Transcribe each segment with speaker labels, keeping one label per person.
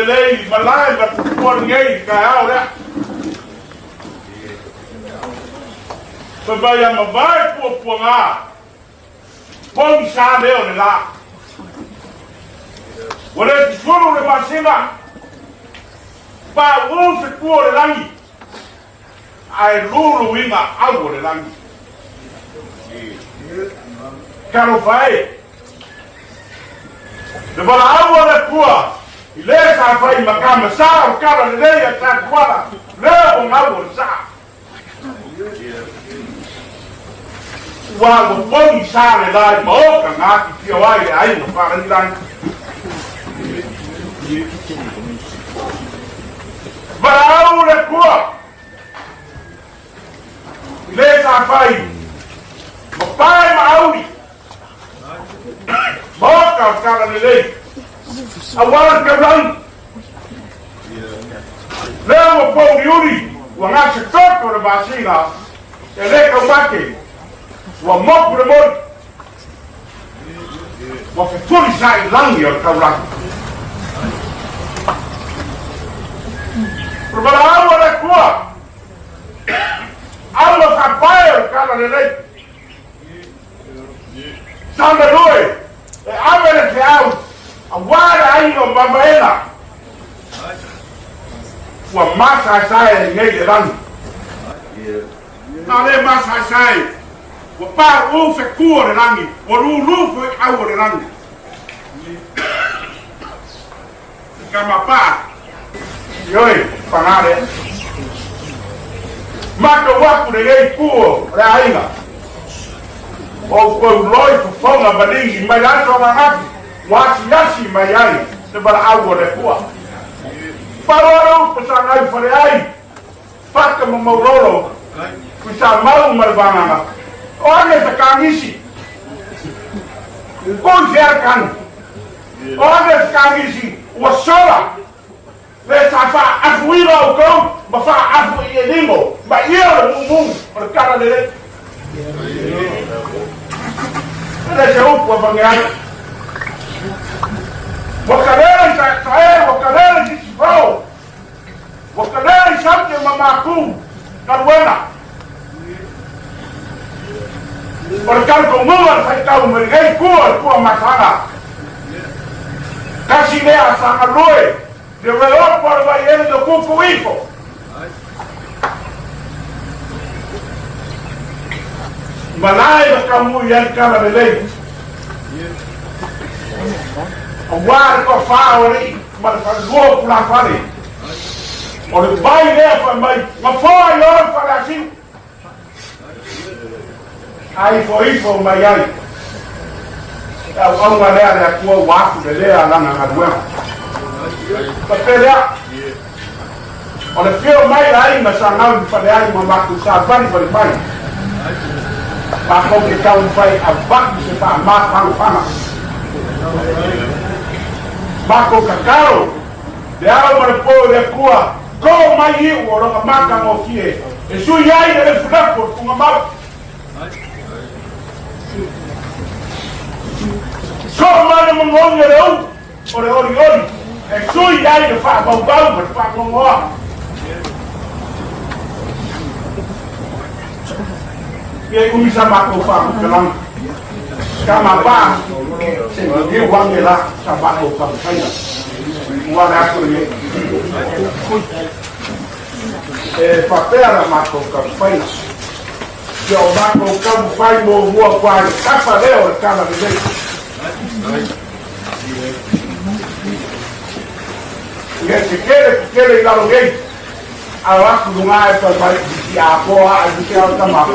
Speaker 1: Lei malai ma por ngai ka ora pa vai ma vai po nga pon sa leo le la ora solo le basina pa un se cuore langi ai lulu winga algo le langi caro fai le bala algo le cua le sa fai makama sa o kara le ya ta kwala le o ngalo sa wa o poni sa le la mo ka ngati ki o ai ai no para ndan ba o le kwa le sa fai mo pai ma auri mo ka kara le awal kawan leo po yuri wana sektor ko basina ele ka mate wa mo pro wa fituri sai lang yo ka ra probala wala ko allo ka paio ka le sanda doe e avere che out awara aino babaela wa masa sai ngai ran na le masa sai wa pa u fe kuore rangi o lu fe awore rangi kama pa yoi panare mako waku de ngai kuo ra aina o ko loi fo fonga badingi mai ato na ngati wasi mai ai se bara algo de kua paroro pesana ai fare ai fatka mo Maulolo kusa mau marbana o ane se kangisi ko verkan o ane se kangisi wasora le safa afuira o ko ba fa afu yelingo ba yero mumu per cara de le se o po bangai wakadai saya wakadai disipau wakadai sampai mamaku karwana perkara kemudian saya tahu mereka kuat masalah kasih dia sangat luar developer bayar do kuku itu balai kamu yang kalau belai awar ko faori mar fa go pula fare o le bai le fa mai ma fo yo fa la sin ai fo mai ai ta o wa le ala ko wa fu le ala na adwa pa pelea o le fio mai ai ma sa na fa le ai ma ku sa van fa mai pa ko ke ka un fai abak se fa ma fa Mako kakao de alma de povo de cua ko mai o ro maka mo fie e su yai de fraco com ma so ma mo ngonge ro o re ori e su yai de fa ba per fa mo mo e comincia mako fa pelang kama ba se dia wange la sabah o pa faina wala ko ni papel la mako ka faina Yo, Marco, come find more war quiet. That's what they were kind of the yes, you get it out of gate. I want to do my part. Yeah, boy, I just can't come up.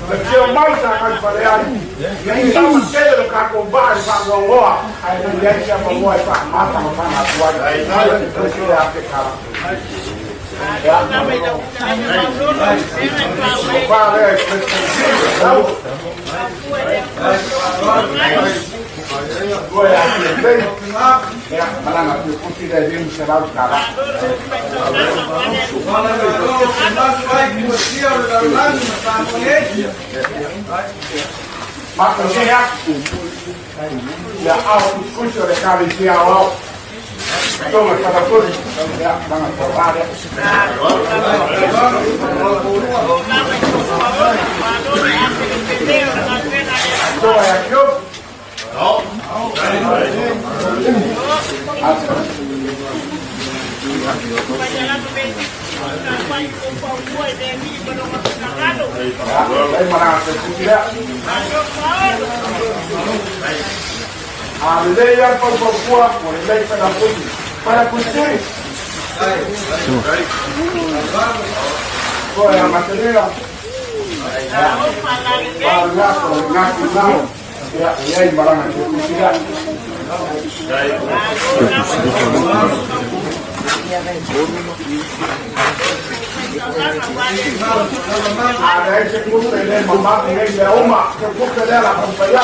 Speaker 1: Perché ormai sta Gauifaleai, e stiamo chiedendo che a compare fanno un po', e riesce a muovere, ma fanno una tua, e noi ci a peccare. Due anche ma la più possibile di un serrato cara. Ma così la discussione le cave sia come stata così vanno a trovare dove è più no a vedere un po' qua con lei per la così para così poi la mattina e hai imparano a cucinare adesso questo è il mamma e le oma che può vedere la compagnia